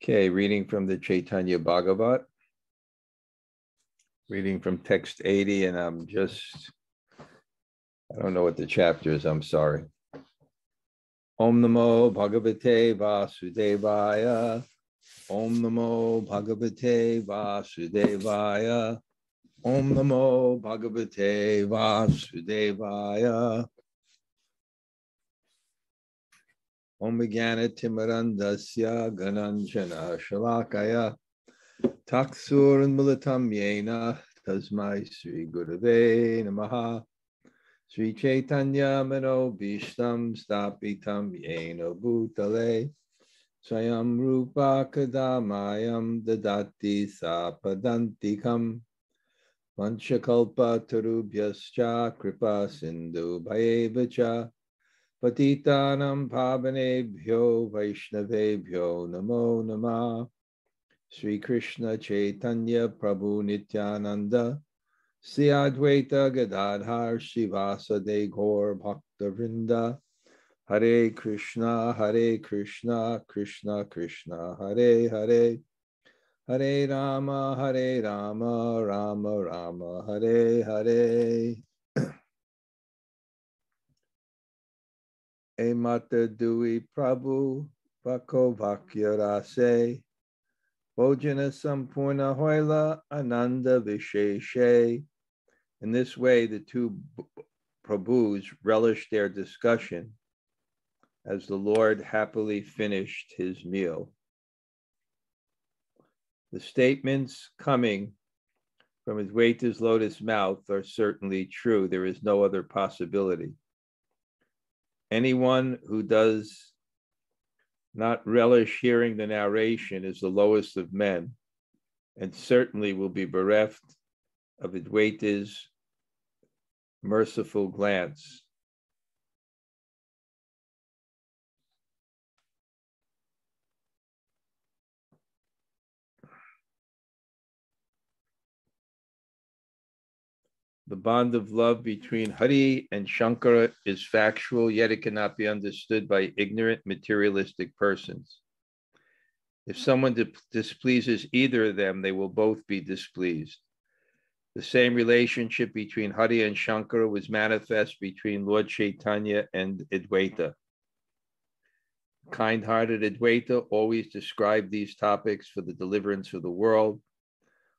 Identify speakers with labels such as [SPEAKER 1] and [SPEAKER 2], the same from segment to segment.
[SPEAKER 1] Okay, reading from the Caitanya-bhāgavata, reading from text 80, and I don't know what the chapter is, I'm sorry. Om Namo Bhagavate Vasudevaya. Om Namo Bhagavate Vasudevaya. Om Namo Bhagavate Vasudevaya. Om Vijnana-timirandasya Gananjana Shalakaya Taksur Militam Yena Tasmai Sri Gurave Namaha Sri Caitanya-bhāgavata Stapitam Yena Bhutale Swayam Rupa Kadamayam Dadati Sapadantikam Vanchakalpa Tarubhyascha Kripa Sindhu Bhayevacha Patitanam Pavanebhyo Vaishnavebhyo Namo Namah Sri Krishna Chaitanya Prabhu Nityananda Sri Advaita Gadadhar Srivasade Gaur Bhakta Vrinda Hare Krishna Krishna Krishna Hare Hare Hare Rama Rama Rama Hare Hare. E Mata Dui Prabhu vākovākya-rase bhojana sampūrṇa haila ānanda-viśeṣe. In this way, the two prabhus relished their discussion as the Lord happily finished his meal. The statements coming from Advaita's lotus mouth are certainly true. There is no other possibility. Anyone who does not relish hearing the narration is the lowest of men, and certainly will be bereft of Advaita's merciful glance. The bond of love between Hari and Shankara is factual, yet it cannot be understood by ignorant materialistic persons. If someone displeases either of them, they will both be displeased. The same relationship between Hari and Shankara was manifest between Lord Chaitanya and Advaita. Kind-hearted Advaita always described these topics for the deliverance of the world.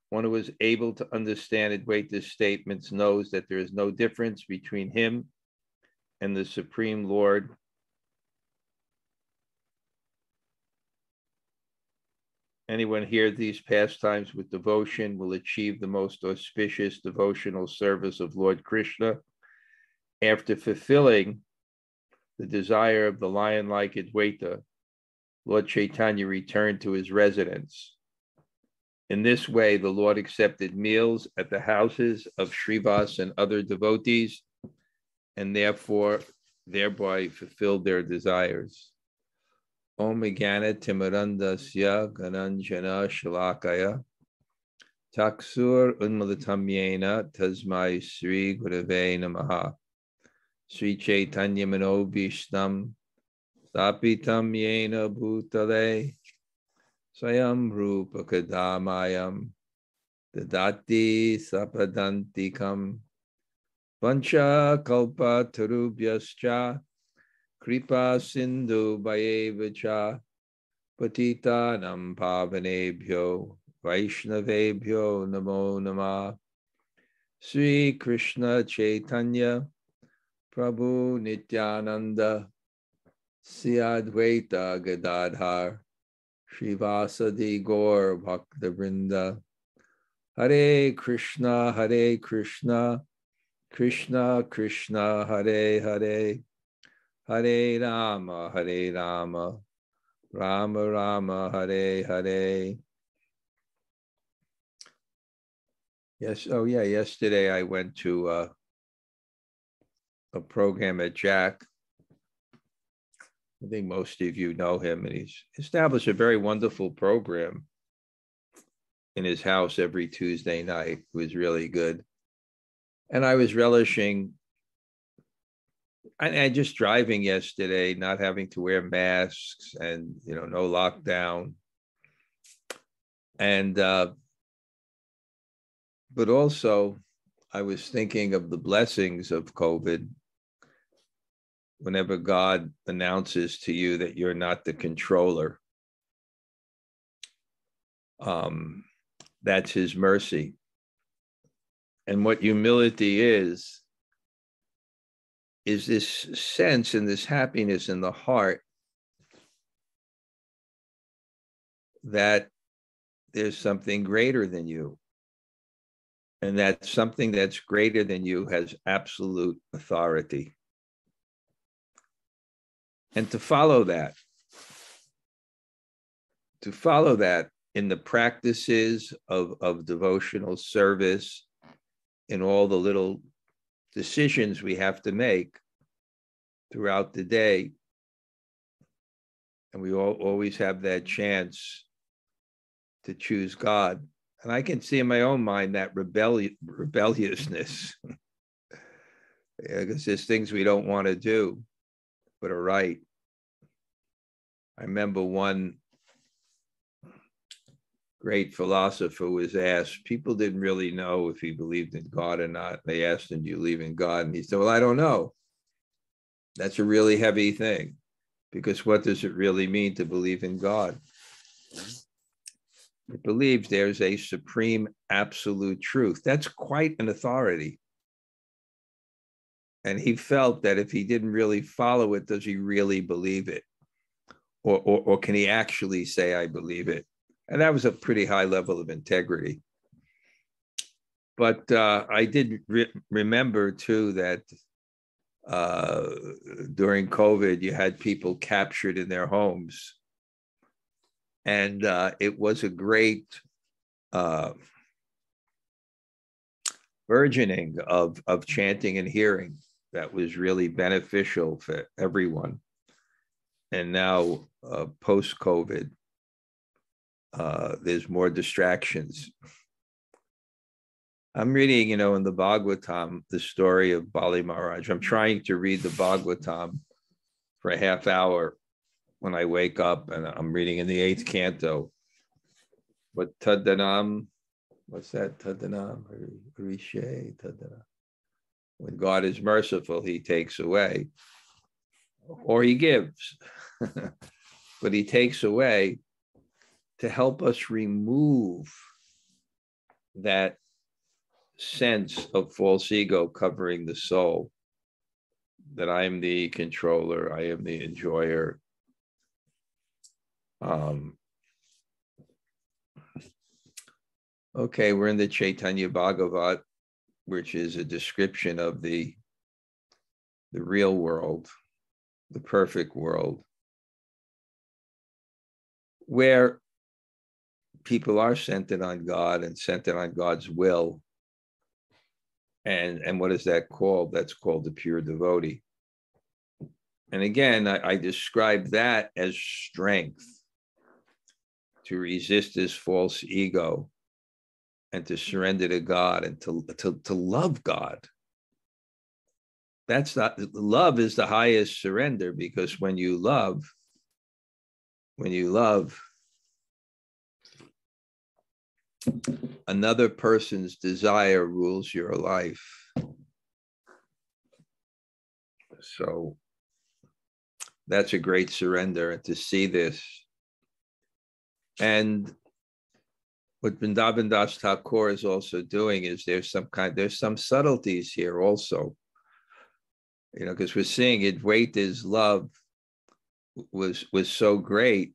[SPEAKER 1] One who is able to understand Advaita's statements knows that there is no difference between him and the Supreme Lord. Anyone hears these pastimes with devotion will achieve the most auspicious devotional service of Lord Krishna. After fulfilling the desire of the lion-like Advaita, Lord Chaitanya returned to his residence. In this way, the Lord accepted meals at the houses of Srivas and other devotees, and thereby fulfilled their desires. Om Vijnana-timirandasya Gananjana Shalakaya Taksur Unmilitam Yena Tasmai Sri Gurave Namaha Sri Caitanya-bhāgavata Stapitam Yena Bhutale Swayam Rupa Kadamayam Dadati Sapadantikam Vancha Kalpa Tarubhyascha Kripa Sindhu Bhayevacha Patitanam Pavanebhyo Vaishnavebhyo Namo Namah Sri Krishna Chaitanya Prabhu Nityananda Sri Advaita Gadadhar Srivasadi Gaur Bhakta Vrinda Hare Krishna Krishna Krishna Hare Hare Hare Rama Rama Rama Hare Hare. Yesterday I went to a program at Jack. I think most of you know him, and he's established a very wonderful program in his house every Tuesday night. It was really good. And I was relishing, and just driving yesterday, not having to wear masks and, no lockdown. And but also, I was thinking of the blessings of COVID. Whenever God announces to you that you're not the controller, that's his mercy. And what humility is this sense and this happiness in the heart that there's something greater than you. And that something that's greater than you has absolute authority. And to follow that in the practices of devotional service, in all the little decisions we have to make throughout the day. And we always have that chance to choose God. And I can see in my own mind that rebelliousness, because there's things we don't want to do, but are right. I remember one great philosopher was asked, people didn't really know if he believed in God or not. They asked him, do you believe in God? And he said, well, I don't know. That's a really heavy thing, because what does it really mean to believe in God? It believes there's a supreme absolute truth. That's quite an authority. And he felt that if he didn't really follow it, does he really believe it? Or can he actually say, I believe it? And that was a pretty high level of integrity. But I did remember, too, that during COVID, you had people captured in their homes. And it was a great burgeoning of chanting and hearing that was really beneficial for everyone. And now, post-COVID, there's more distractions. I'm reading, in the Bhagavatam, the story of Bali Maharaj. I'm trying to read the Bhagavatam for a half hour when I wake up, and I'm reading in the 8th canto. But Tadanam, what's that? Tadanam, relished, Tadanam. When God is merciful, he takes away, or he gives, but he takes away to help us remove that sense of false ego covering the soul, that I am the controller, I am the enjoyer. Okay, we're in the Caitanya-bhāgavata, which is a description of the real world, the perfect world, where people are centered on God and centered on God's will. And what is that called? That's called the pure devotee. And again, I describe that as strength, to resist this false ego and to surrender to God and to love God. That's not, love is the highest surrender, because when you love, another person's desire rules your life. So that's a great surrender, and to see this. And what Vrindavan Das Thakur is also doing is there's some subtleties here also, because we're seeing Advaita's love was so great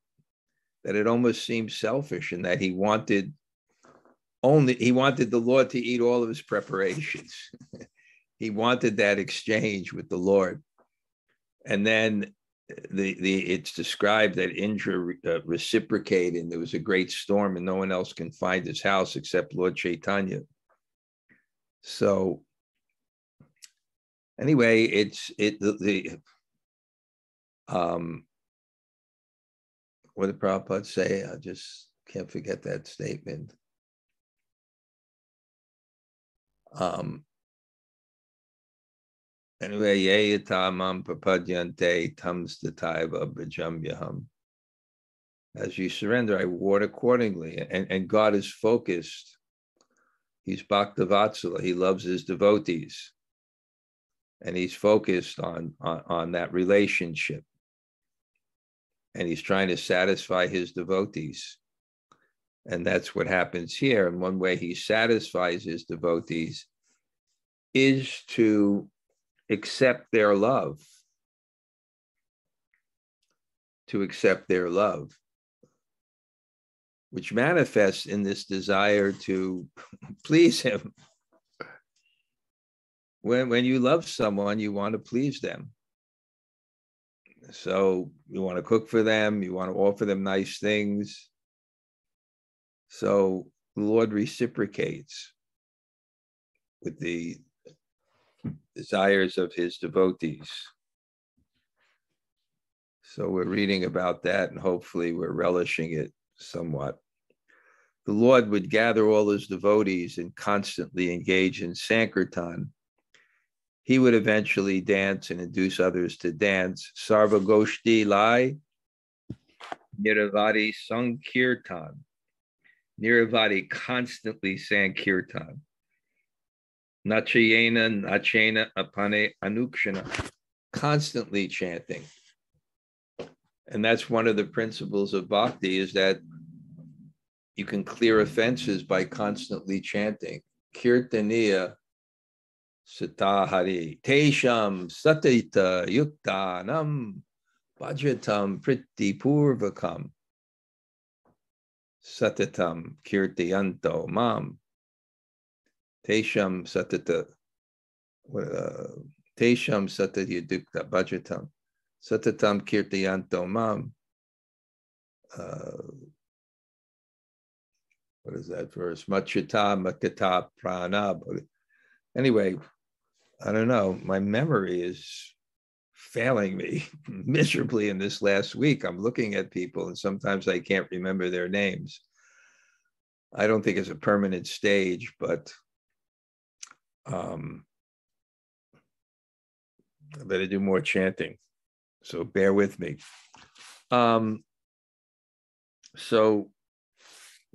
[SPEAKER 1] that it almost seems selfish, in that he wanted the Lord to eat all of his preparations. He wanted that exchange with the Lord. And then it's described that Indra reciprocated, and there was a great storm, and no one else can find his house except Lord Chaitanya. So anyway, what did Prabhupada say? I just can't forget that statement. Anyway, yeyatamam prapadyante tams tataiva bhajamyaham. As you surrender, I reward accordingly. And God is focused. He's Bhakta-vatsala. He loves his devotees. And he's focused on that relationship. And he's trying to satisfy his devotees. And that's what happens here. And one way he satisfies his devotees is to accept their love. To accept their love, which manifests in this desire to please him. When you love someone, you want to please them. So you want to cook for them, you want to offer them nice things. So the Lord reciprocates with the desires of his devotees. So we're reading about that, and hopefully we're relishing it somewhat. The Lord would gather all his devotees and constantly engage in Sankirtan. He would eventually dance and induce others to dance. Sarva Goshti Lai, Niravadi Sankirtan. Niravadi constantly sang Kirtan. Nachayena, Nachena, Apane, Anukshana. Constantly chanting. And that's one of the principles of bhakti, is that you can clear offenses by constantly chanting. Kirtaniya Satahari Tesham Satita Yuktanam Bhajatam Priti Purvakam Satatam Kirtiyanto Mam Tesham Satata Tesham Sataya Dukta Bhajatam Satatam Kirtiyanto Mam. What is that verse? Machita Makata Prana. Anyway, I don't know. My memory is failing me miserably in this last week. I'm looking at people and sometimes I can't remember their names. I don't think it's a permanent stage, but I better do more chanting. So bear with me. So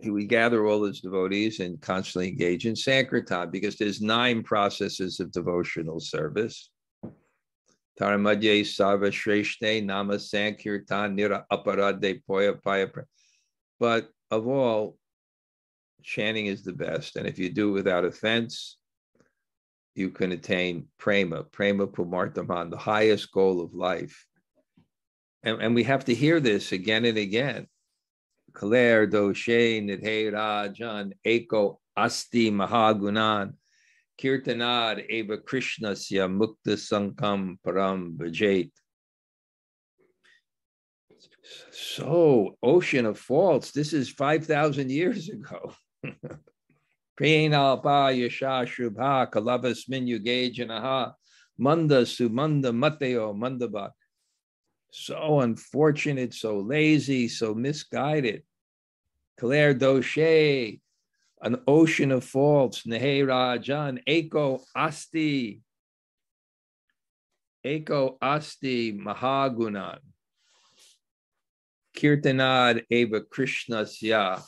[SPEAKER 1] we gather all his devotees and constantly engage in Sankirtan, because there's 9 processes of devotional service. Taramadye Sarva Shreshte Nama Sankirtan Nira Aparade Poya Paya. But of all, chanting is the best. And if you do it without offense, you can attain prema pumarthaman, the highest goal of life. And we have to hear this again and again. Kaler doshe nidhe rajan eko asti mahagunan kirtanad eva krishnasya mukta sankam param bhajet. So, ocean of faults, this is 5,000 years ago. Prenalpa yasha shubha kalavasmin yuge janaha manda sumanda mateo mandaba. So unfortunate, so lazy, so misguided. Kaler doshe, an ocean of faults. Nehe rajan, eko asti mahagunan. Kirtanad eva krishnasya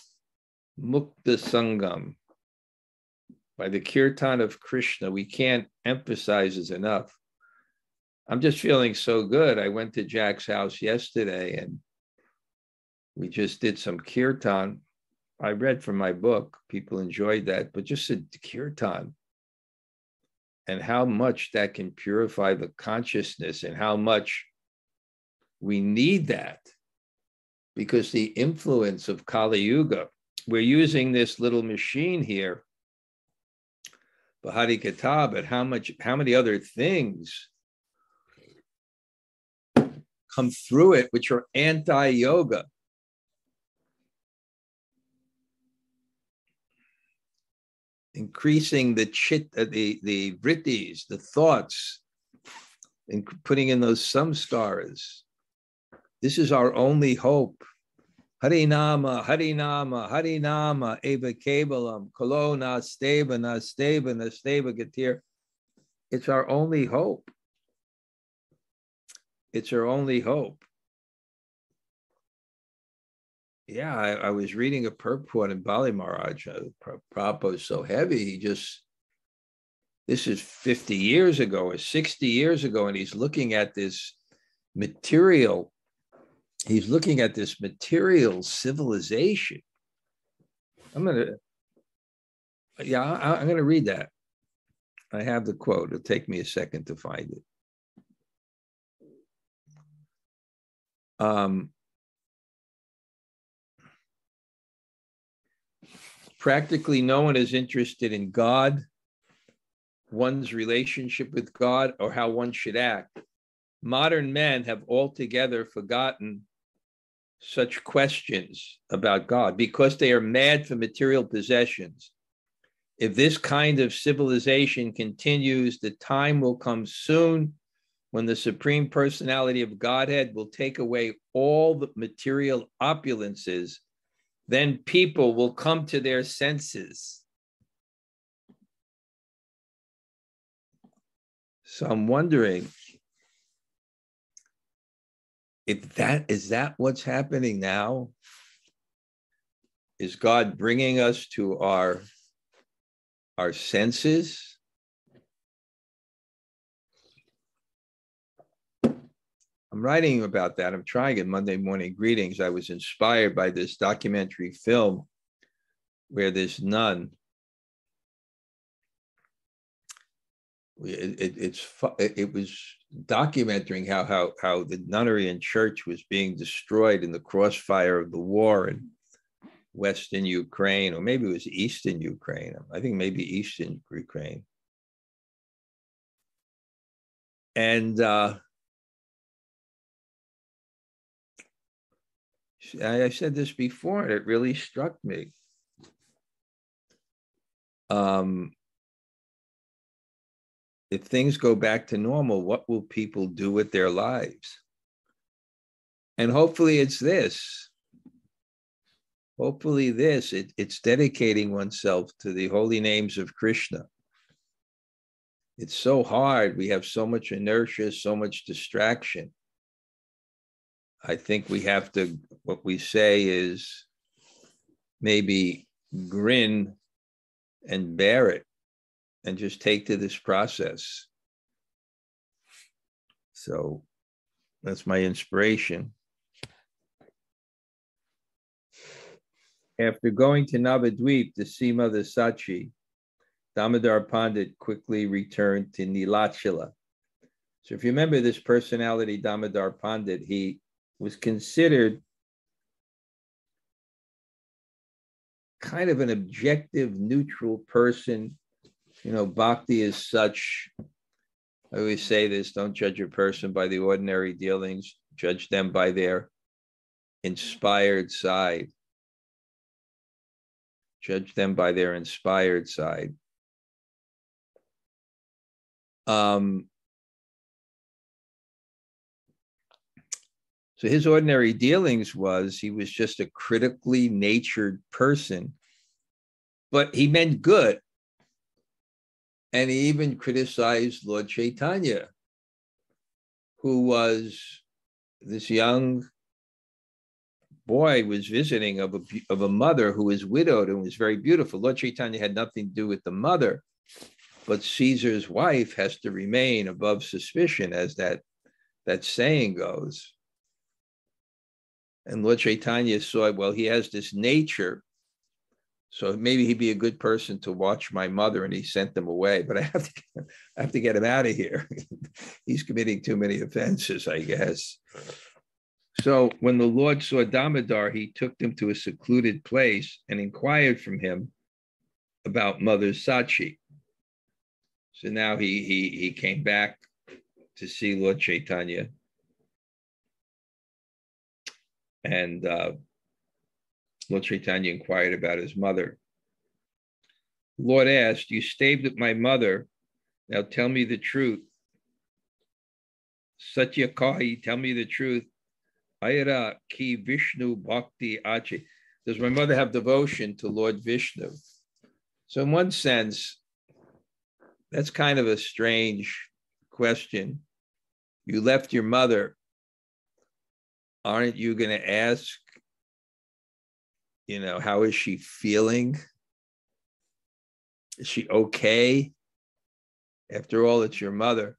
[SPEAKER 1] mukta sangam. By the kirtan of Krishna, we can't emphasize this enough. I'm just feeling so good. I went to Jack's house yesterday and we just did some kirtan. I read from my book. People enjoyed that, but just a kirtan. And how much that can purify the consciousness and how much we need that. Because the influence of Kali Yuga, we're using this little machine here, Bhari-katha, but how many other things come through it, which are anti-yoga. Increasing the the vrittis, the thoughts, and putting in those samskaras. This is our only hope. Harinama, Harinama, Harinama, Eva Kevalam, Kalo Nasteva, Nasteva, Nasteva Gatir. It's our only hope. It's our only hope. yeah, I was reading a purport in Bali Maharaj. Prabhu is so heavy. This is 50 years ago or 60 years ago, and he's looking at this material. He's looking at this material civilization. I'm going to read that. I have the quote. It'll take me a second to find it. Practically no one is interested in God, one's relationship with God, or how one should act. Modern men have altogether forgotten such questions about God because they are mad for material possessions. If this kind of civilization continues, the time will come soon when the Supreme Personality of Godhead will take away all the material opulences. Then people will come to their senses. So I'm wondering if is that what's happening now? Is God bringing us to our senses? I'm writing about that. I'm trying in Monday Morning Greetings. I was inspired by this documentary film where this nun, it was documenting how the nunnery and church was being destroyed in the crossfire of the war in Western Ukraine, or maybe it was Eastern Ukraine. I think maybe Eastern Ukraine. And I said this before, and it really struck me. If things go back to normal, what will people do with their lives? And hopefully it's this. Hopefully it's dedicating oneself to the holy names of Krishna. It's so hard. We have so much inertia, so much distraction. I think we have to, what we say is maybe grin and bear it and just take to this process. So that's my inspiration. After going to Navadvip to see Mother Sachi, Damodar Pandit quickly returned to Nilachala. So if you remember this personality, Damodar Pandit, he was considered kind of an objective, neutral person. You know, bhakti is such, I always say this, don't judge a person by the ordinary dealings, judge them by their inspired side. Judge them by their inspired side. So his ordinary dealings was he was just a critically natured person, but he meant good. And he even criticized Lord Chaitanya, who was this young boy was visiting of a mother who was widowed and was very beautiful. Lord Chaitanya had nothing to do with the mother, but Caesar's wife has to remain above suspicion, as that saying goes. And Lord Chaitanya saw, well, he has this nature, so maybe he'd be a good person to watch my mother, and he sent them away. But I have to get him out of here. He's committing too many offenses, I guess. So when the Lord saw Damodar, he took him to a secluded place and inquired from him about Mother Sachi. So now he came back to see Lord Chaitanya. And Lord Chaitanya inquired about his mother. The Lord asked, you stayed with my mother. Now tell me the truth. Satya Kahi, tell me the truth. Ayara ki Vishnu bhakti ache. Does my mother have devotion to Lord Vishnu? So in one sense, that's kind of a strange question. You left your mother. Aren't you going to ask how is she feeling? Is she okay? After all, it's your mother.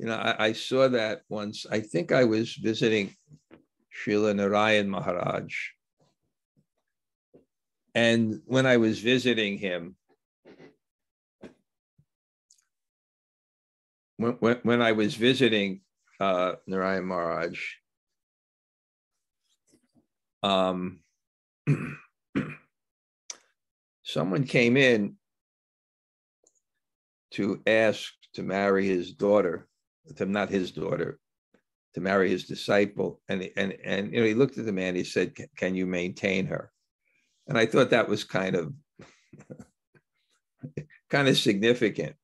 [SPEAKER 1] I saw that once. I think I was visiting Srila Narayan Maharaj. And when I was visiting him, when I was visiting Narayan Maharaj, someone came in to ask to marry his daughter, not his daughter, to marry his disciple. And he looked at the man, he said, can you maintain her? And I thought that was kind of significant,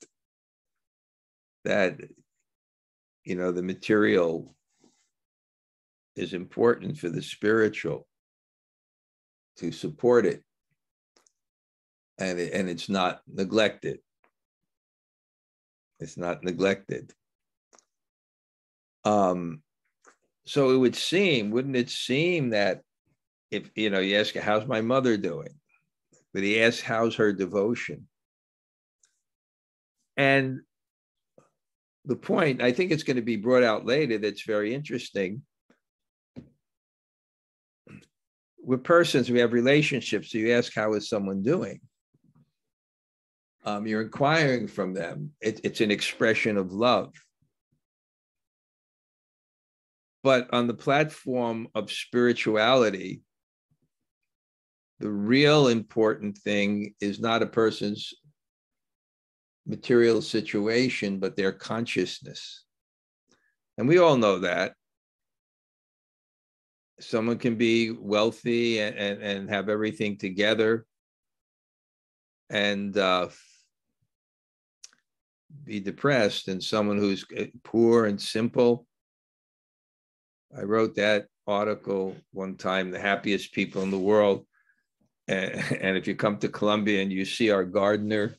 [SPEAKER 1] that, the material is important for the spiritual, to support it, and it's not neglected. It's not neglected. So it would seem, wouldn't it seem, that if, you ask, how's my mother doing? But he asks, how's her devotion? And the point, I think it's going to be brought out later, that's very interesting. We're persons, we have relationships. So you ask, how is someone doing? You're inquiring from them. It's an expression of love. But on the platform of spirituality, the real important thing is not a person's material situation, but their consciousness. And we all know that. Someone can be wealthy and have everything together and be depressed, and someone who's poor and simple. I wrote that article one time, the happiest people in the world. And if you come to Colombia and you see our gardener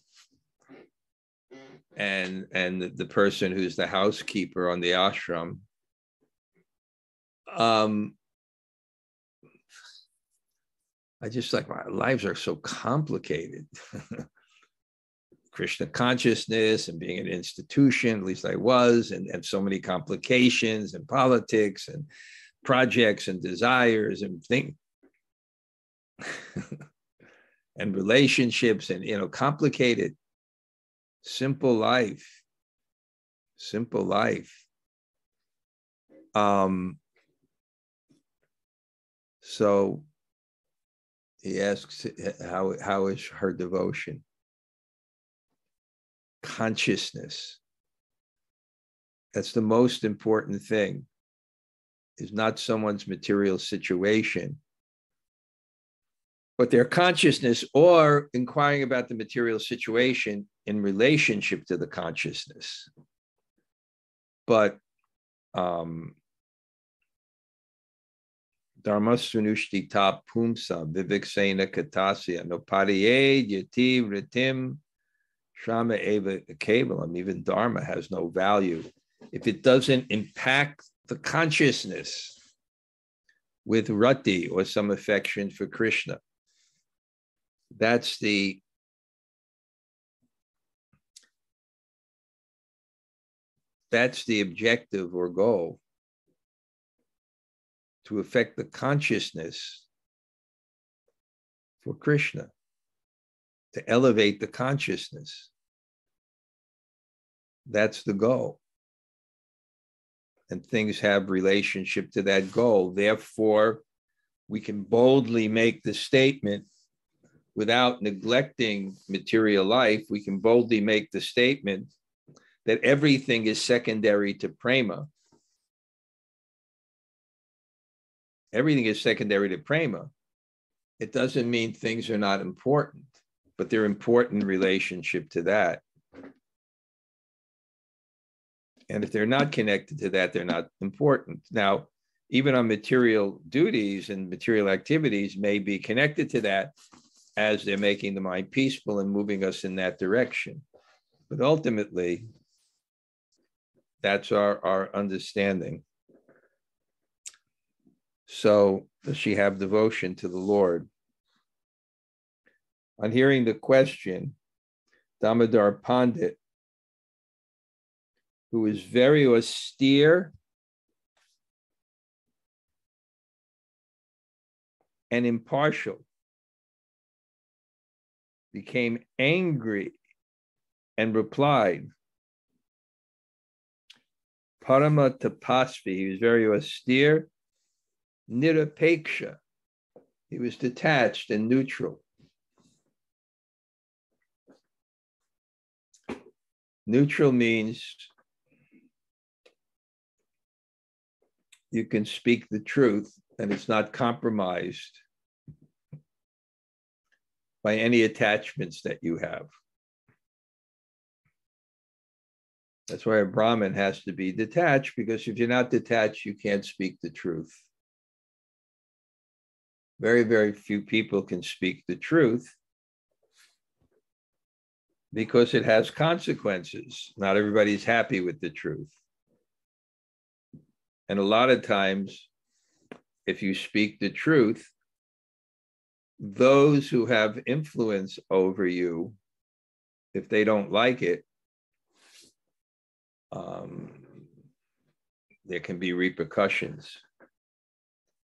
[SPEAKER 1] and the person who's the housekeeper on the ashram, I just like, my lives are so complicated. Krishna consciousness and being an institution, at least I was, and so many complications and politics and projects and desires and things and relationships and, complicated. Simple life. So he asks, how is her devotion? Consciousness. That's the most important thing, is not someone's material situation, but their consciousness, or inquiring about the material situation in relationship to the consciousness. But dharma sunushti ta pumsa viviksena katasya nopadiyed yati vritim shama eva kevalam. Even dharma has no value if it doesn't impact the consciousness with rati, or some affection for Krishna. That's the objective or goal, to affect the consciousness for Krishna, to elevate the consciousness. That's the goal. And things have relationship to that goal. Therefore, we can boldly make the statement, without neglecting material life, we can boldly make the statement that everything is secondary to prema. Everything is secondary to prema. It doesn't mean things are not important, but they're important in relationship to that. And if they're not connected to that, they're not important. Now, even on material duties and material activities may be connected to that, as they're making the mind peaceful and moving us in that direction. But ultimately, that's our understanding. So does she have devotion to the Lord? On hearing the question, Damodar Pandit, who is very austere and impartial, became angry and replied, Parama tapasvi, he was very austere, nirapeksha, he was detached and neutral. Neutral means you can speak the truth and it's not compromised by any attachments that you have. That's why a Brahmin has to be detached, because if you're not detached, you can't speak the truth. Very, very few people can speak the truth because it has consequences. Not everybody's happy with the truth. And a lot of times, if you speak the truth, those who have influence over you, if they don't like it, there can be repercussions.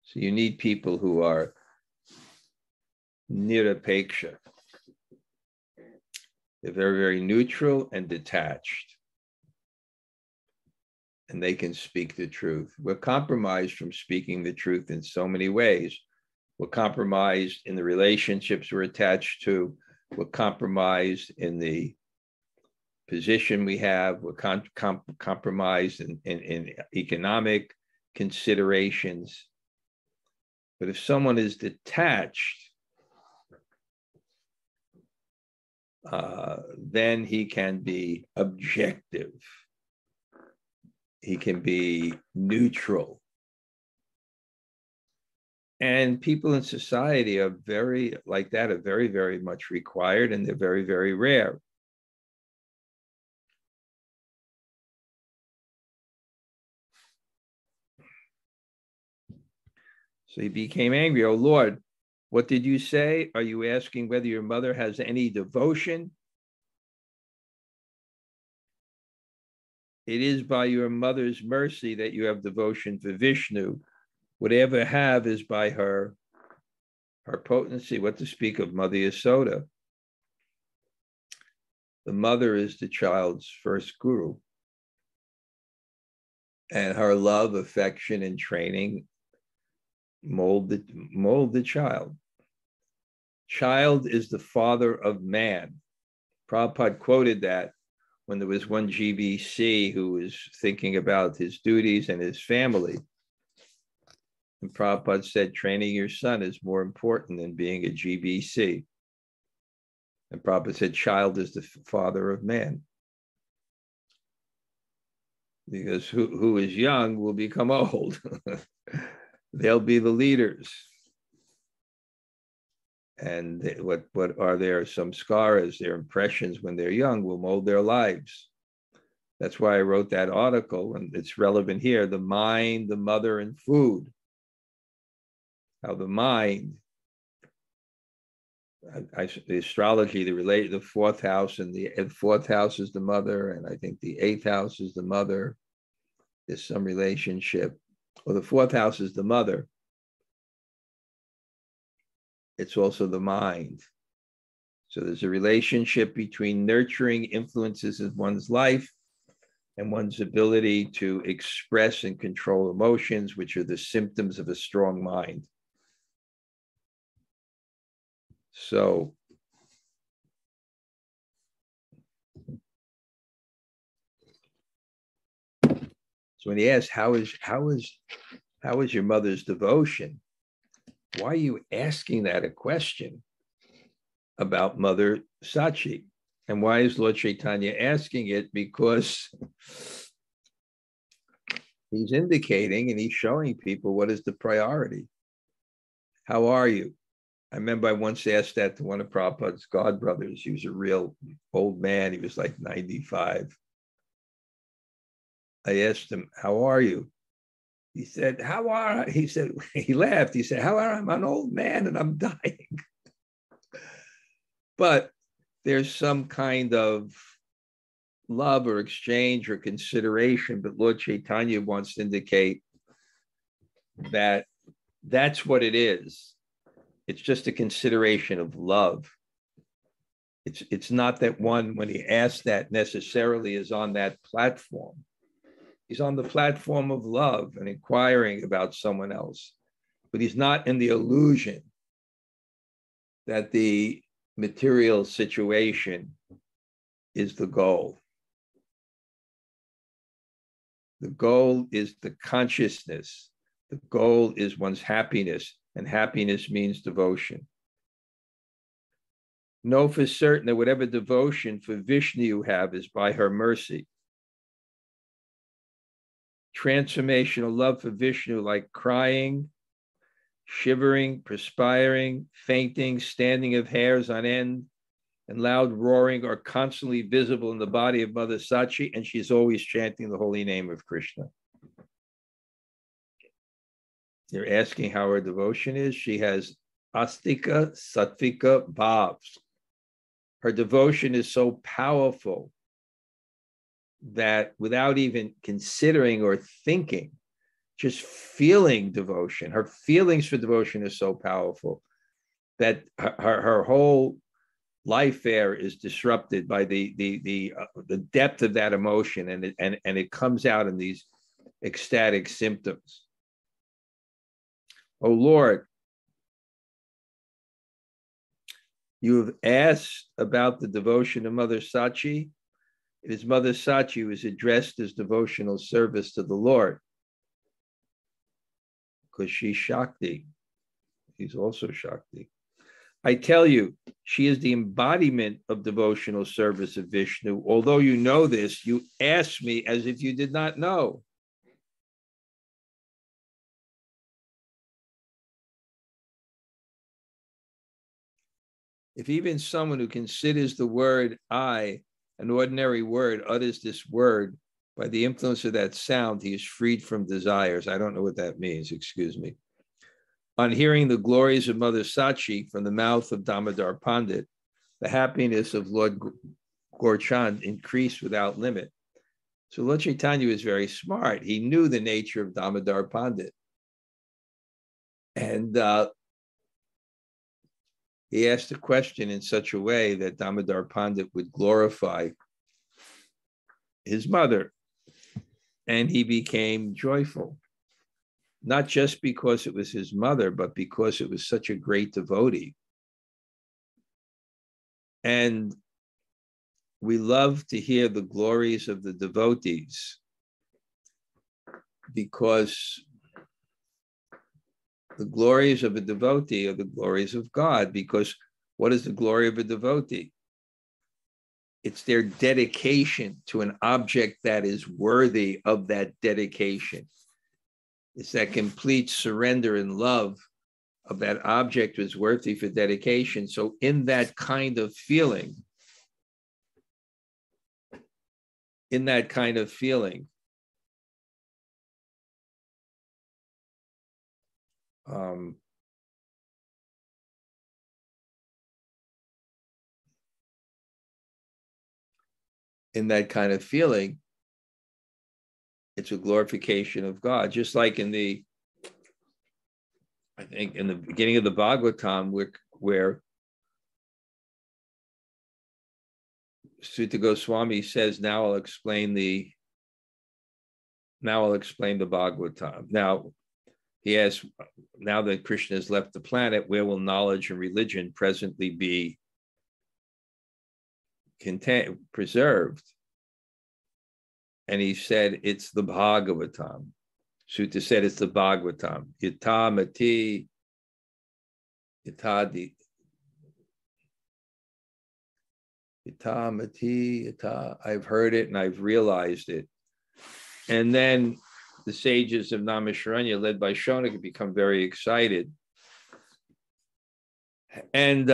[SPEAKER 1] So you need people who are nirapeksha. They're very, very neutral and detached. And they can speak the truth. We're compromised from speaking the truth in so many ways. We're compromised in the relationships we're attached to. We're compromised in the position we have. We're compromised in economic considerations. But if someone is detached, then he can be objective. He can be neutral. And people in society are very, like that, are very, very much required, and they're very, very rare. So he became angry. Oh Lord, what did you say? Are you asking whether your mother has any devotion? It is by your mother's mercy that you have devotion for Vishnu. Whatever have is by her potency. What to speak of Mother Yasoda? The mother is the child's first guru. And her love, affection, and training mold the child. Child is the father of man. Prabhupada quoted that when there was one GBC who was thinking about his duties and his family. And Prabhupada said, training your son is more important than being a GBC. And Prabhupada said, child is the father of man. Because who is young will become old. They'll be the leaders. And what are their some scaras, their impressions when they're young will mold their lives. That's why I wrote that article, and it's relevant here, the mind, the mother, and food. How the mind, the astrology, the fourth house, and the fourth house is the mother, and I think the eighth house is the mother. There's some relationship. Well, the fourth house is the mother. It's also the mind. So there's a relationship between nurturing influences in one's life and one's ability to express and control emotions, which are the symptoms of a strong mind. So when he asked, how is your mother's devotion? Why are you asking that a question about Mother Sachi? And why is Lord Chaitanya asking it? Because he's indicating and he's showing people what is the priority. How are you? I remember I once asked that to one of Prabhupada's godbrothers. He was a real old man. He was like 95. I asked him, how are you? He said, he laughed. He said, how are you? I'm an old man and I'm dying. but there's some kind of love or exchange or consideration. But Lord Chaitanya wants to indicate that that's what it is. It's just a consideration of love. It's not that one, when he asks that, necessarily is on that platform. He's on the platform of love and inquiring about someone else, but he's not in the illusion that the material situation is the goal. The goal is the consciousness. The goal is one's happiness, and happiness means devotion. Know for certain that whatever devotion for Vishnu you have is by her mercy. Transformational love for Vishnu, like crying, shivering, perspiring, fainting, standing of hairs on end, and loud roaring, are constantly visible in the body of Mother Sachi, and she's always chanting the holy name of Krishna. You're asking how her devotion is. She has astika sattvika bhavs. Her devotion is so powerful that without even considering or thinking, just feeling devotion, her feelings for devotion is so powerful that her whole life there is disrupted by the depth of that emotion, and it comes out in these ecstatic symptoms. Oh Lord, you have asked about the devotion of Mother Sachi. It is Mother Sachi who is addressed as devotional service to the Lord, because she's Shakti. He's also Shakti. I tell you, she is the embodiment of devotional service of Vishnu. Although you know this, you ask me as if you did not know. If even someone who considers the word I an ordinary word utters this word, by the influence of that sound, he is freed from desires. I don't know what that means, excuse me. On hearing the glories of Mother Sachi from the mouth of Damodar Pandit, the happiness of Lord Gaurchand increased without limit. So Lord Chaitanya was very smart. He knew the nature of Damodar Pandit. And he asked a question in such a way that Damodar Pandit would glorify his mother. And he became joyful, not just because it was his mother, but because it was such a great devotee. And we love to hear the glories of the devotees, because the glories of a devotee are the glories of God. Because what is the glory of a devotee? It's their dedication to an object that is worthy of that dedication. It's that complete surrender and love of that object was worthy for dedication. So in that kind of feeling, in that kind of feeling, it's a glorification of God. Just like in the, I think in the beginning of the Bhagavatam, where Sutta Goswami says, now I'll explain the Bhagavatam. Now, he asks, now that Krishna has left the planet, where will knowledge and religion presently be preserved? And he said, it's the Bhagavatam. Sutta said, it's the Bhagavatam. Yata mati, yata mati, yata. I've heard it and I've realized it. And then the sages of Naimisharanya, led by Shaunak, become very excited. And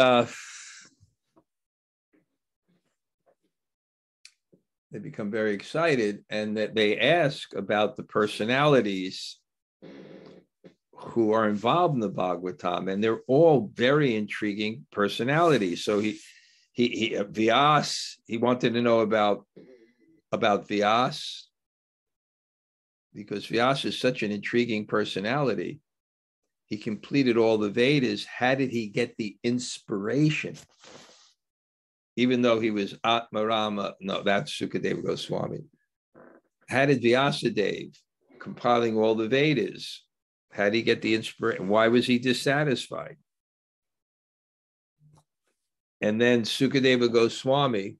[SPEAKER 1] they become very excited, and that they ask about the personalities who are involved in the Bhagavatam, and they're all very intriguing personalities. So Vyas, he wanted to know about Vyas, because Vyas is such an intriguing personality. He completed all the Vedas. How did he get the inspiration? Even though he was Atmarama, no, that's Sukadeva Goswami. How did Vyasadeva, compiling all the Vedas, how did he get the inspiration? Why was he dissatisfied? And then Sukadeva Goswami,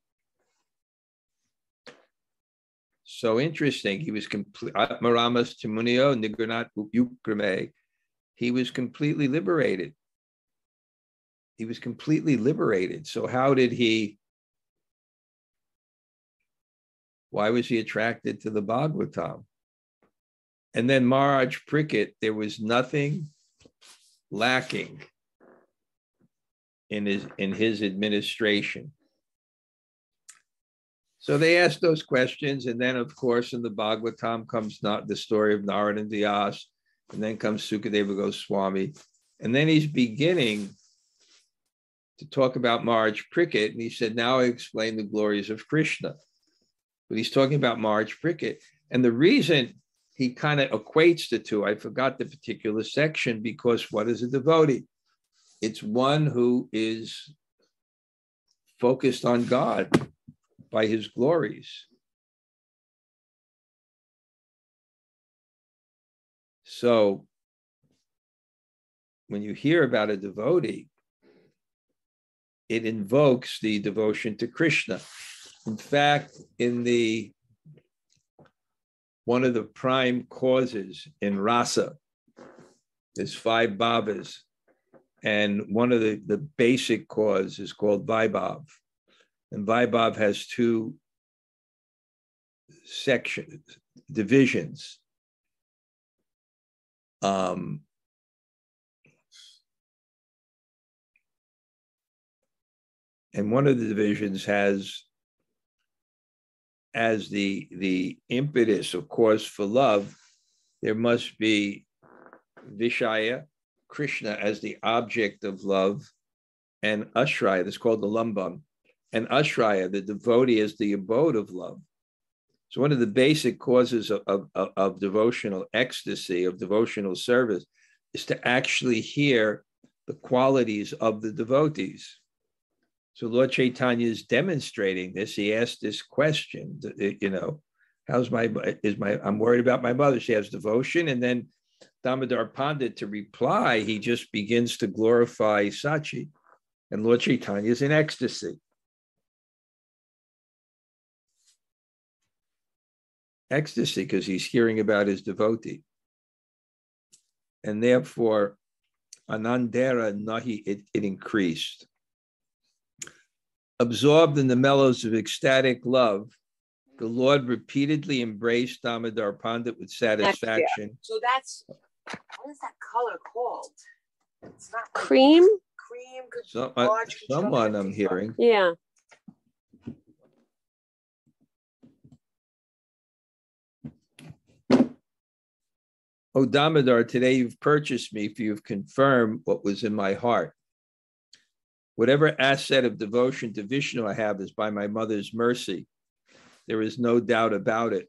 [SPEAKER 1] so interesting. He was complete. Atmaramas Timunio Nigranat Ukrame. He was completely liberated. He was completely liberated. So how did why was he attracted to the Bhagavatam? And then Maharaj Pricket, there was nothing lacking in his administration. So they asked those questions, and then of course in the Bhagavatam comes not the story of Narada and Vyas, and then comes Sukadeva Goswami, and then he's beginning to talk about Maharaj Pricket, and he said, now I explain the glories of Krishna. But he's talking about Maharaj Pricket, and the reason he kind of equates the two, I forgot the particular section, because what is a devotee? It's one who is focused on God by his glories. So when you hear about a devotee, it invokes the devotion to Krishna. In fact, one of the prime causes in rasa, there's 5 bhavas, and one of the basic cause is called Vaibhav. And Vaibhav has 2 divisions. And one of the divisions has as the impetus, of course, for love, there must be Vishaya, Krishna as the object of love, and Ashraya, that's called the Lambam, and Ashraya, the devotee, as the abode of love. So one of the basic causes of devotional ecstasy, of devotional service, is to actually hear the qualities of the devotees. So Lord Chaitanya is demonstrating this. He asked this question, I'm worried about my mother. She has devotion. And then Damodar Pandit, to reply, he just begins to glorify Sachi. And Lord Chaitanya is in ecstasy. Ecstasy, because he's hearing about his devotee. And therefore, Anandara Nahi, it increased. Absorbed in the mellows of ecstatic love, the Lord repeatedly embraced Damodar Pandit with satisfaction.
[SPEAKER 2] So that's, what is that color called? It's not like
[SPEAKER 3] cream.
[SPEAKER 1] Someone I'm hearing.
[SPEAKER 3] Yeah.
[SPEAKER 1] O Damodar, today you've purchased me, for you've confirmed what was in my heart. Whatever asset of devotion to Vishnu I have is by my mother's mercy. There is no doubt about it.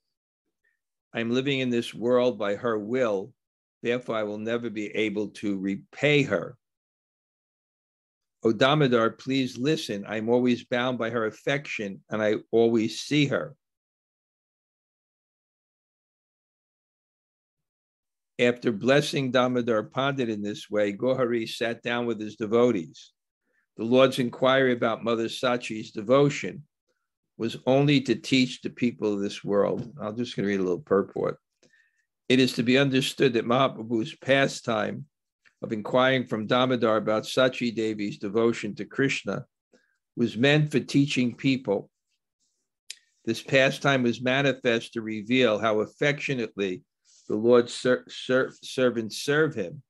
[SPEAKER 1] I'm living in this world by her will. Therefore, I will never be able to repay her. O Damodar, please listen. I'm always bound by her affection, and I always see her. After blessing Damodar Pandit in this way, Gohari sat down with his devotees. The Lord's inquiry about Mother Sachi's devotion was only to teach the people of this world. I'm just going to read a little purport. It is to be understood that Mahaprabhu's pastime of inquiring from Damodar about Sachi Devi's devotion to Krishna was meant for teaching people. This pastime was manifest to reveal how affectionately the Lord's servants serve him,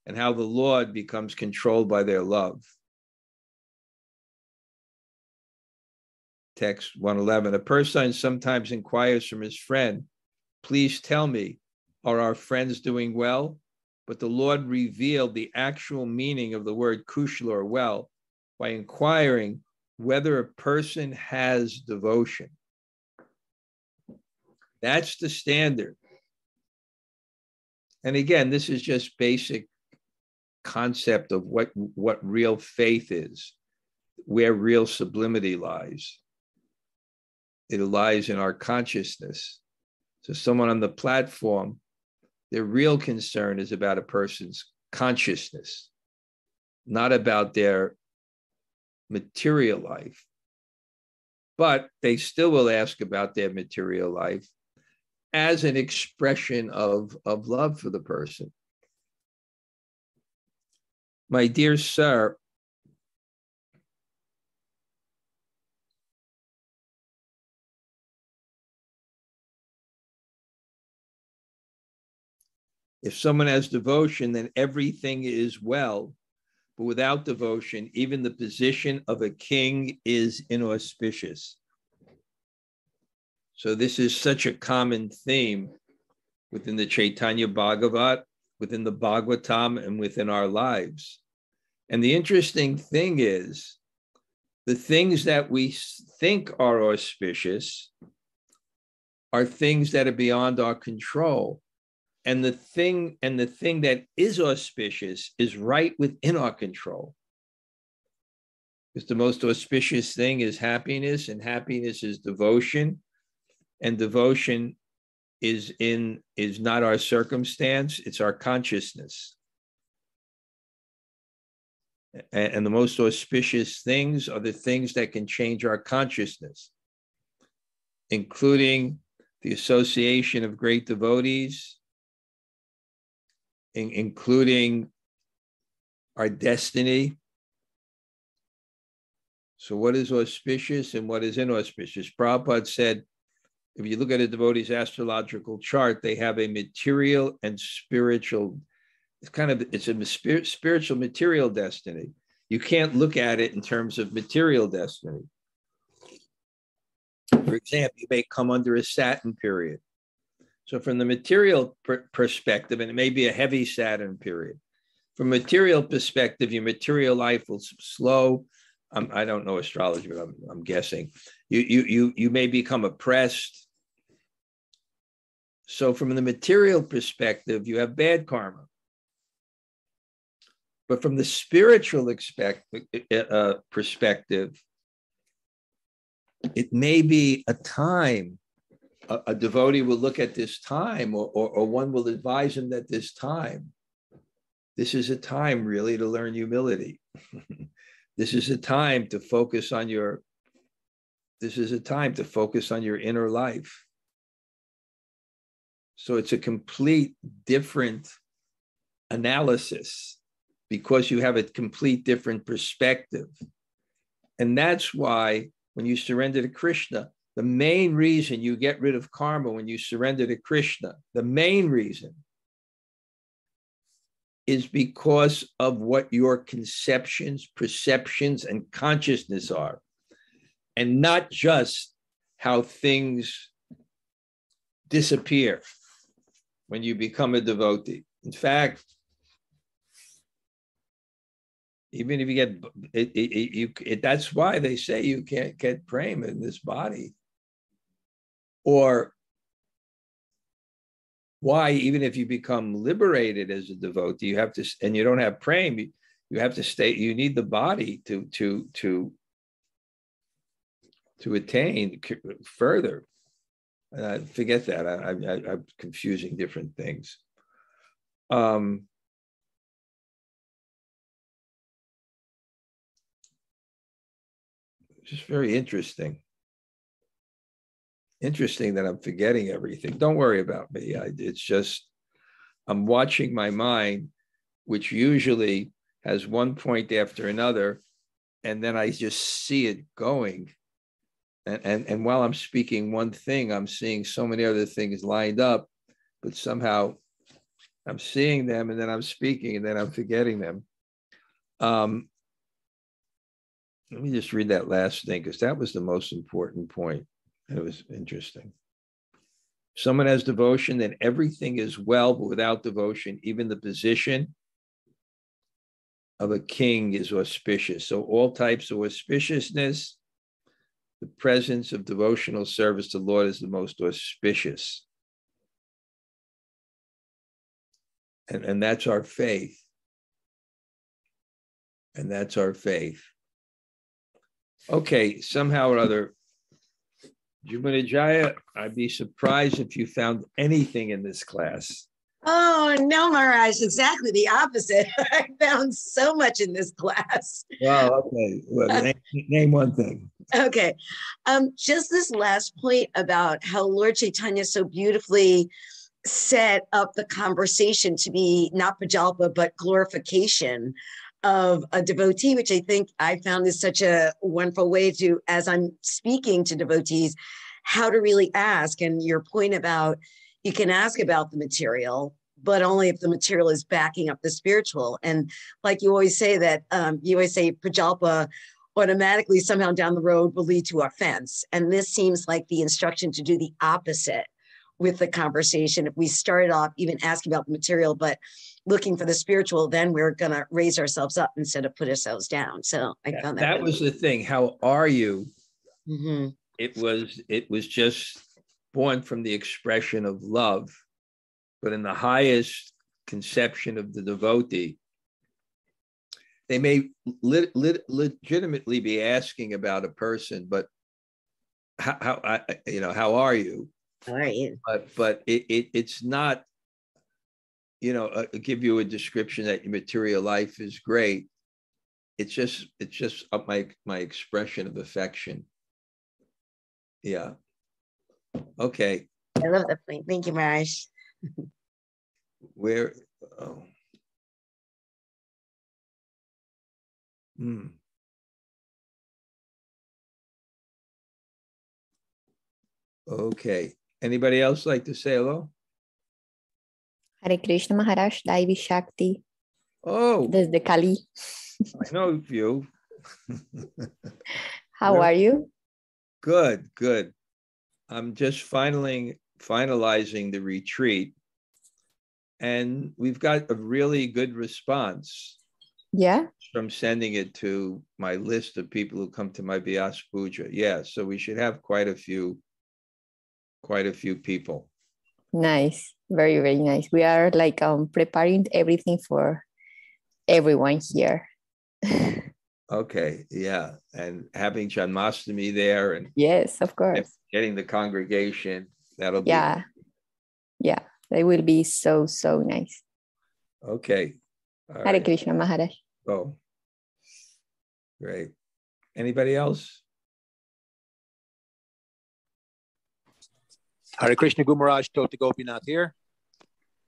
[SPEAKER 1] and how the Lord becomes controlled by their love. Text 111, a person sometimes inquires from his friend, please tell me, are our friends doing well? But the Lord revealed the actual meaning of the word kushla, or well, by inquiring, whether a person has devotion. That's the standard. And again, this is just basic concept of what real faith is, where real sublimity lies. It lies in our consciousness. So someone on the platform, their real concern is about a person's consciousness, not about their material life. But they still will ask about their material life as an expression of love for the person. My dear sir, if someone has devotion, then everything is well. But without devotion, even the position of a king is inauspicious. So this is such a common theme within the Caitanya-bhāgavata, within the Bhagavatam, and within our lives. And the interesting thing is, the things that we think are auspicious are things that are beyond our control. And the thing that is auspicious is right within our control. Because the most auspicious thing is happiness, and happiness is devotion. And devotion is not our circumstance, it's our consciousness. And the most auspicious things are the things that can change our consciousness, including the association of great devotees, including our destiny. So what is auspicious and what is inauspicious? Prabhupada said, if you look at a devotee's astrological chart, they have a material and spiritual, it's a spiritual material destiny. You can't look at it in terms of material destiny. For example, you may come under a Saturn period. So from the material perspective, and it may be a heavy Saturn period, from a material perspective, your material life will slow. I don't know astrology, but I'm guessing. You may become oppressed. So from the material perspective, you have bad karma. But from the spiritual perspective, it may be a time. A devotee will look at this time, or one will advise him that this is a time really to learn humility. This is a time to focus on your inner life. So it's a complete different analysis because you have a complete different perspective. And that's why when you surrender to Krishna, the main reason you get rid of karma when you surrender to Krishna, the main reason is because of what your conceptions, perceptions, and consciousness are, and not just how things disappear when you become a devotee. In fact, even if you get, that's why they say you can't get prema in this body. Or why, even if you become liberated as a devotee, you have to, and you don't have prema, you have to stay, you need the body to attain further. Forget that. I'm confusing different things. Just very interesting. Interesting that I'm forgetting everything. Don't worry about me. It's just, I'm watching my mind, which usually has one point after another, and then I just see it going. And while I'm speaking one thing, I'm seeing so many other things lined up, but somehow I'm seeing them, and then I'm speaking, and then I'm forgetting them. Let me just read that last thing, because that was the most important point. It was interesting. Someone has devotion, then everything is well, but without devotion, even the position of a king is auspicious. So all types of auspiciousness, the presence of devotional service to the Lord is the most auspicious. And that's our faith. And that's our faith. Okay, somehow or other, Jumanajaya, I'd be surprised if you found anything in this class.
[SPEAKER 2] Oh, no, Maharaj, exactly the opposite. I found so much in this class.
[SPEAKER 1] Well, okay. Well, name one thing.
[SPEAKER 2] Okay. Just this last point about how Lord Chaitanya so beautifully set up the conversation to be not prajalpa, but glorification of a devotee, which I think I found is such a wonderful way to, as I'm speaking to devotees, how to really ask. And your point about you can ask about the material, but only if the material is backing up the spiritual. And like you always say that, you always say prajalpa automatically somehow down the road will lead to offense. And this seems like the instruction to do the opposite with the conversation. If we started off even asking about the material, but looking for the spiritual, then we're going to raise ourselves up instead of put ourselves down. So I found
[SPEAKER 1] that was the thing. How are you?
[SPEAKER 2] Mm-hmm.
[SPEAKER 1] It was just born from the expression of love, but in the highest conception of the devotee, they may legitimately be asking about a person, but how are you?
[SPEAKER 2] How are you?
[SPEAKER 1] But it's not, give you a description that your material life is great. It's just my expression of affection. Yeah. Okay.
[SPEAKER 2] I love that point. Thank you, Maharaj.
[SPEAKER 1] Where? Oh. Okay. Anybody else like to say hello?
[SPEAKER 3] Hare Krishna Maharaj, Daivi Shakti.
[SPEAKER 1] Oh,
[SPEAKER 3] This is Kali.
[SPEAKER 1] I know you.
[SPEAKER 3] How are you?
[SPEAKER 1] Good, good. I'm just finalizing the retreat, and we've got a really good response.
[SPEAKER 3] Yeah.
[SPEAKER 1] From sending it to my list of people who come to my Vyasa Puja. Yeah, so we should have quite a few people.
[SPEAKER 3] Nice. Very, very nice. We are like preparing everything for everyone here.
[SPEAKER 1] Okay, yeah. And having Janmashtami there and
[SPEAKER 3] yes, of course.
[SPEAKER 1] Getting the congregation, that'll be
[SPEAKER 3] Yeah, they will be so nice.
[SPEAKER 1] Okay. All
[SPEAKER 3] Hare
[SPEAKER 1] right.
[SPEAKER 3] Krishna Maharaj.
[SPEAKER 1] Oh, great. Anybody else?
[SPEAKER 4] Hare Krishna Gumaraj, Tota Gopinath here.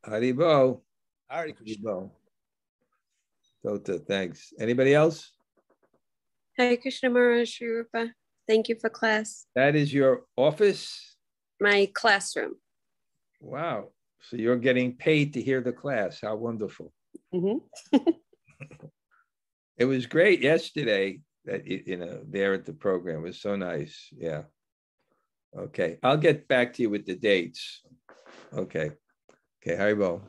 [SPEAKER 1] Haribo.
[SPEAKER 4] Hare Krishna.
[SPEAKER 1] Haribo. Tota, thanks. Anybody else?
[SPEAKER 5] Hare Krishna Maharaj Rupa. Thank you for class.
[SPEAKER 1] That is your office?
[SPEAKER 5] My classroom.
[SPEAKER 1] Wow. So you're getting paid to hear the class. How wonderful.
[SPEAKER 5] Mm-hmm.
[SPEAKER 1] It was great yesterday that, there at the program. It was so nice. Yeah. Okay. I'll get back to you with the dates. Okay. Okay. Haribo.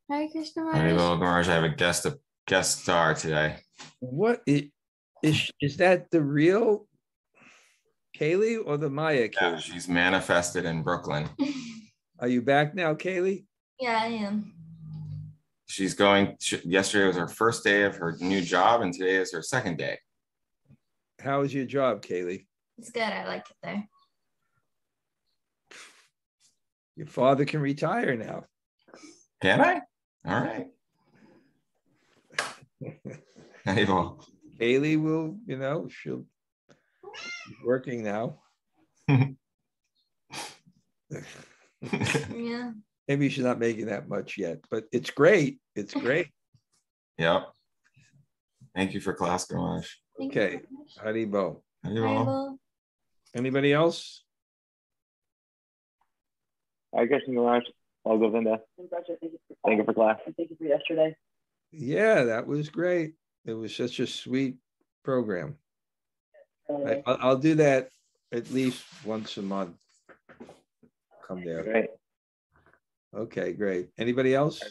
[SPEAKER 6] Hare Krishna
[SPEAKER 7] Hare
[SPEAKER 6] Maharaj.
[SPEAKER 7] Maharaj, I have a guest star today.
[SPEAKER 1] What is that the real Kaylee or the Maya Kaylee?
[SPEAKER 7] Yeah, she's manifested in Brooklyn.
[SPEAKER 1] Are you back now, Kaylee?
[SPEAKER 6] Yeah, I am.
[SPEAKER 7] She's yesterday was her first day of her new job, and today is her second day.
[SPEAKER 1] How is your job, Kaylee?
[SPEAKER 6] It's good. I like it there.
[SPEAKER 1] Your father can retire now.
[SPEAKER 7] Can I? All right.
[SPEAKER 1] Kaylee will, she'll be working now.
[SPEAKER 6] Yeah.
[SPEAKER 1] Maybe she's not making that much yet, but it's great. It's great.
[SPEAKER 7] Yep. Thank you for class, Ganesh.
[SPEAKER 1] Okay. Haribo.
[SPEAKER 7] Haribo.
[SPEAKER 1] Anybody else?
[SPEAKER 8] Hare Krishna Maharaj. All Govinda. Thank you for class.
[SPEAKER 2] Thank you for yesterday.
[SPEAKER 1] Yeah, that was great. It was such a sweet program. I'll do that at least once a month. Come there.
[SPEAKER 8] Great.
[SPEAKER 1] Okay, great. Anybody else?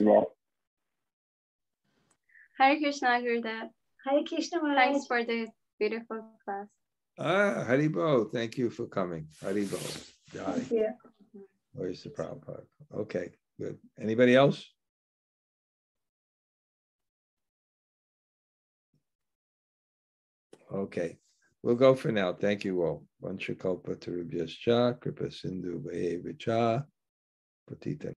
[SPEAKER 5] Hare Krishna, Gurudev.
[SPEAKER 9] Hare Krishna Maharaj.
[SPEAKER 5] Thanks for the beautiful class.
[SPEAKER 1] Haribo, thank you for coming. Haribo.
[SPEAKER 9] Thank you.
[SPEAKER 1] Where's the Prabhupada? Okay, good. Anybody else? Okay, we'll go for now. Thank you all. Vanchakalpa tarubhyascha, kripa sindhu bhayevacha, patita